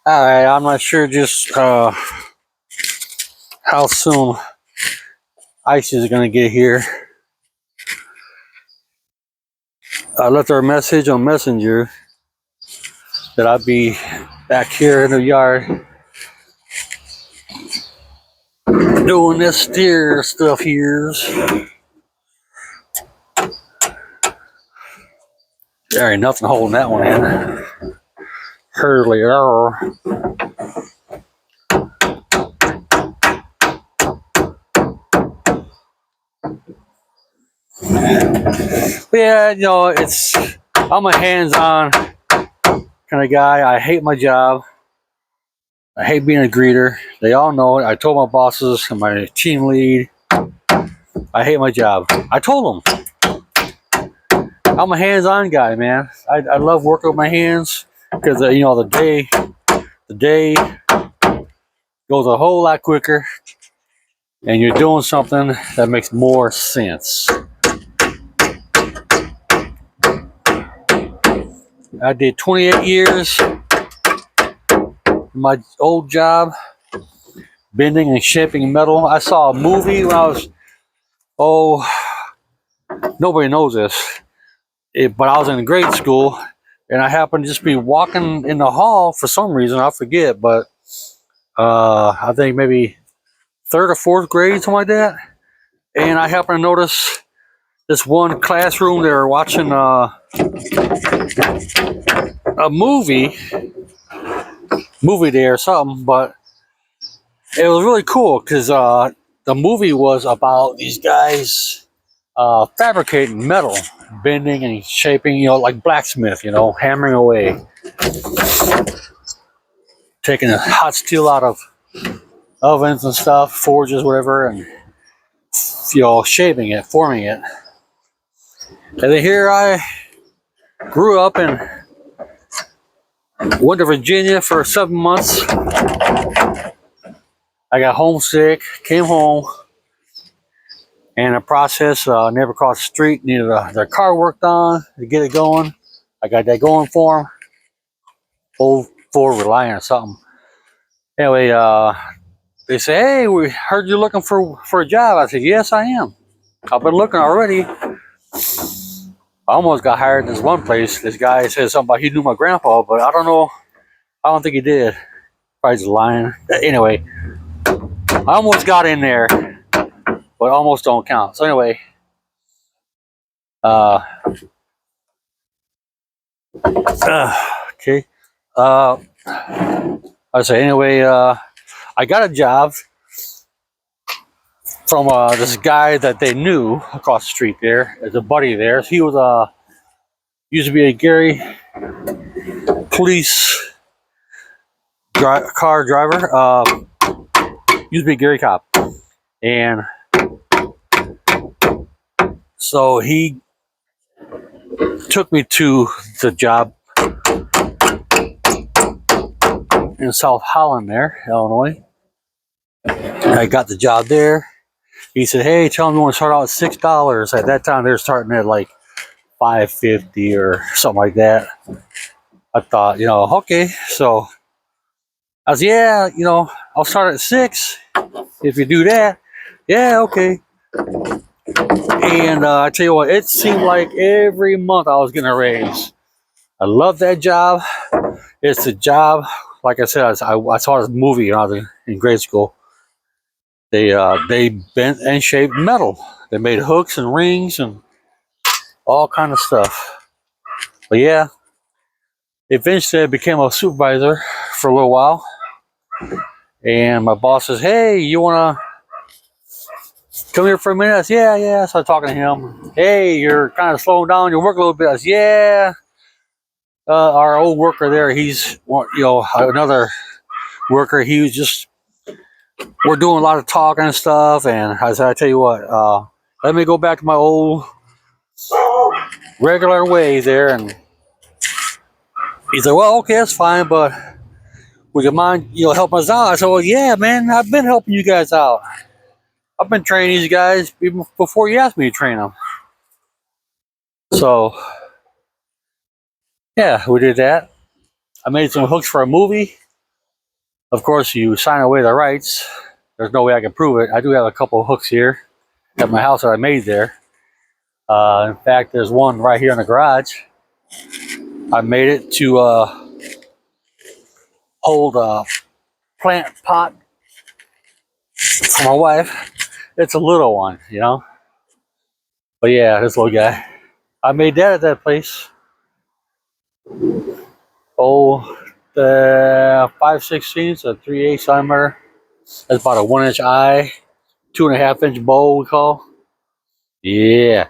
I'm not sure just how soon ICE is gonna get here. I left her a message on Messenger that I'd be back here in the yard doing this steer stuff here. There ain't nothing holding that one in. Hurley. Yeah, I'm a hands-on kind of guy. I hate my job. I hate being a greeter. They all know it. I told my bosses and my team lead, I hate my job. I told them. I'm a hands-on guy, man. I love working with my hands because the day goes a whole lot quicker, and you're doing something that makes more sense. I did 28 years in my old job, bending and shaping metal. I saw a movie when I was, nobody knows this, but I was in grade school, and I happened to just be walking in the hall for some reason. I forget, but I think maybe third or fourth grade, something like that. And I happened to notice this one classroom. They were watching a movie there or something, but it was really cool because the movie was about these guys fabricating metal, bending and shaping, like blacksmith, hammering away, taking the hot steel out of ovens and stuff, forges, whatever, and shaping it, forming it. And then here I grew up and went to Virginia for 7 months. I got homesick, came home, and the process, never crossed the street, needed their car worked on to get it going. I got that going for them. Old Ford Reliant or something. Anyway, they say, hey, we heard you're looking for a job. I said, yes, I am. I've been looking already. I almost got hired in this one place. This guy said something about he knew my grandpa, but I don't know. I don't think he did. Probably just lying. Anyway, I almost got in there, but almost don't count. So anyway, okay. I say anyway. I got a job from this guy that they knew across the street. There's a buddy there. He was used to be a Gary police car driver. Used to be a Gary cop, and so he took me to the job in South Holland, Illinois. I got the job there. He said, "Hey, tell them you want to start out at $6." At that time, they were starting at like $5.50 or something like that. I thought, okay. So I said, yeah, I'll start at 6 if you do that. Yeah, okay. And I tell you what, it seemed like every month I was getting a raise. I love that job. It's a job, like I said, I saw this movie when I was in grade school. They bent and shaped metal. They made hooks and rings and all kind of stuff. But yeah, eventually I became a supervisor for a little while. And my boss says, hey, you want to come here for a minute? I said, yeah. So I started talking to him. Hey, you're kind of slowing down your work a little bit. I said, yeah. Our old worker there, he's, another worker. He was just, we're doing a lot of talking and stuff. And I said, I tell you what, let me go back to my old regular ways there. And he said, well, okay, that's fine, but would you mind, helping us out? I said, well, yeah, man, I've been helping you guys out. I've been training these guys even before you asked me to train them. So, yeah, we did that. I made some hooks for a movie. Of course, you sign away the rights. There's no way I can prove it. I do have a couple of hooks here at my house that I made there. In fact, there's one right here in the garage. I made it to hold a plant pot for my wife. It's a little one, you know. But yeah, this little guy. I made that at that place. Oh, the 5/16, a 3/8 diameter. That's about a 1 inch eye, 2.5 inch bowl, we call. Yeah,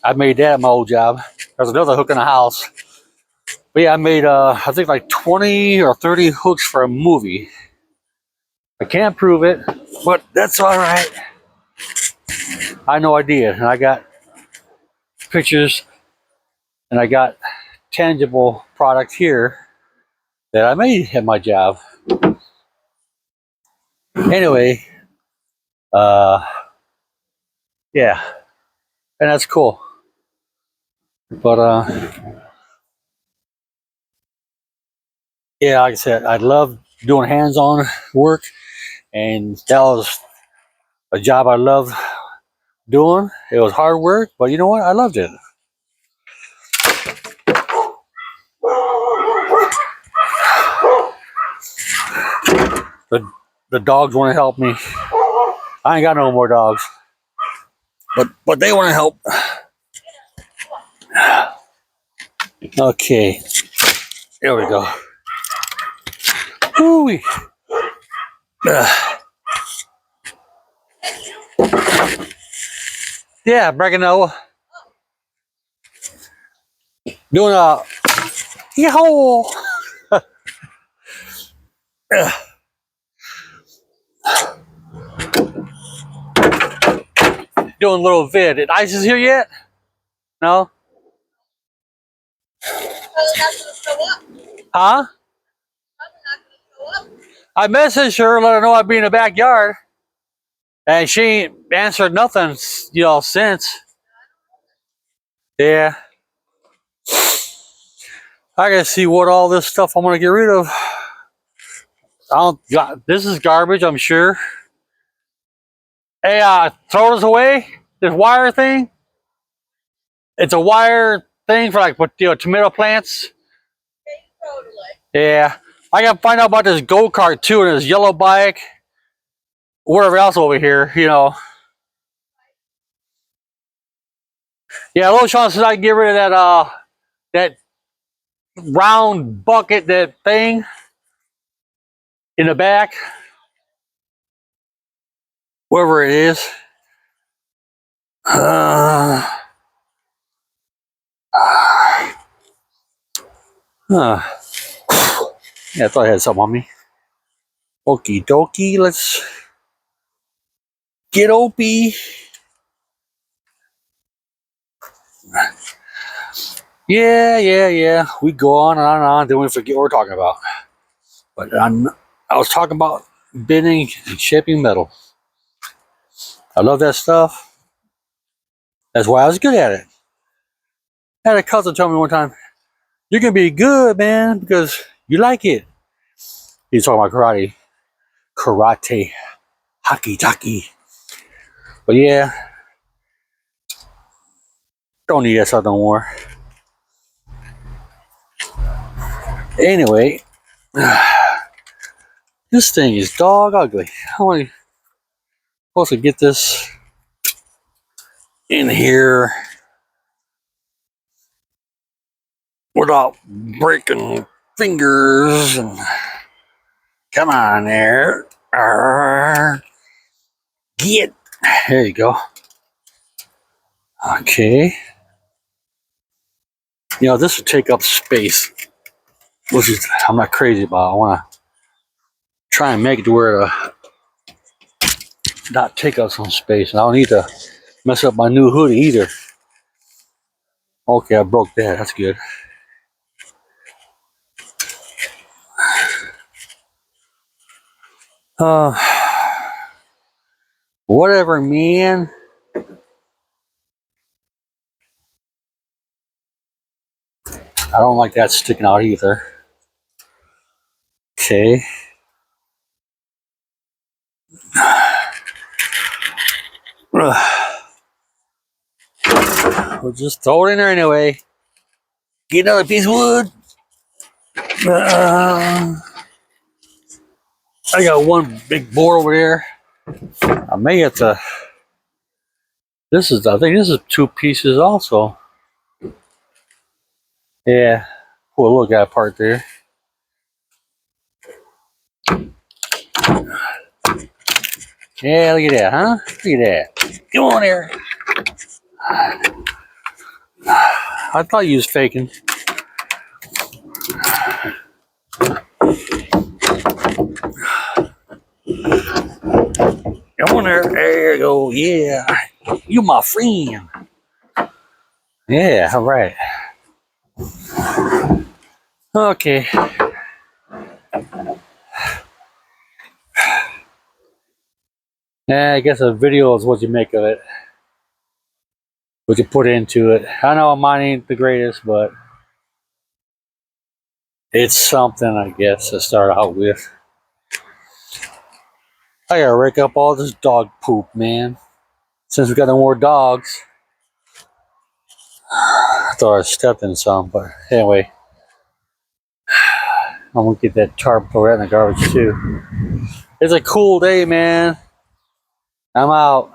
I made that at my old job. There's another hook in the house. But yeah, I made I think like 20 or 30 hooks for a movie. I can't prove it, but that's all right. I know I did, and I got pictures, and I got tangible product here that I made at my job. Anyway, uh, yeah, and that's cool. But yeah, like I said, I love doing hands-on work, and that was a job I loved doing. It was hard work, but you know what? I loved it. The, the dogs want to help me. I ain't got no more dogs, but they want to help. Okay, there we go. Ooh-wee. Yeah, Bregano. Doing a yee-haw. Doing a little vid. Did Isis here yet? No? Huh? I messaged her, let her know I'd be in the backyard. And she ain't answered nothing, you know, since. Yeah. I gotta see what all this stuff I'm gonna get rid of. This is garbage, I'm sure. Hey, throw this away. This wire thing. It's a wire thing for like, tomato plants. Yeah. I gotta find out about this go-kart too, and this yellow bike. Whatever else over here, you know. Yeah, little Sean says I can get rid of that round bucket, that thing in the back. Wherever it is. Yeah, I thought I had something on me. Okie dokie, let's get Opie. Yeah. We go on and on, then we forget what we're talking about. But I was talking about bending and shaping metal. I love that stuff. That's why I was good at it. I had a cousin tell me one time, "You're gonna be good, man, because you like it." He's talking about karate, hockey taki. But yeah, don't need that stuff no more. Anyway, this thing is dog ugly. How am I supposed to get this in here without breaking fingers? And come on there. Get. There you go. Okay. You know, this would take up space, which is I'm not crazy about. I want to try and make it to where it'll not take up some space. And I don't need to mess up my new hoodie either. Okay, I broke that. That's good. Uh, whatever, man. I don't like that sticking out either. Okay. but just throw it in there anyway. Get another piece of wood. I got one big board over there. I may have to. I think this is 2 pieces also. Yeah, pull a little guy apart there. Yeah, look at that, huh? Look at that. Come on there. I thought you was faking. Come on there. There you go. Yeah. You my friend. Yeah, all right. Okay. Yeah, I guess a video is what you make of it. What you put into it. I know mine ain't the greatest, but it's something, I guess, to start out with. I gotta rake up all this dog poop, man. Since we got no more dogs. I thought I stepped in some, but anyway. I'm gonna get that tarp, throw that in the garbage too. It's a cool day, man. I'm out.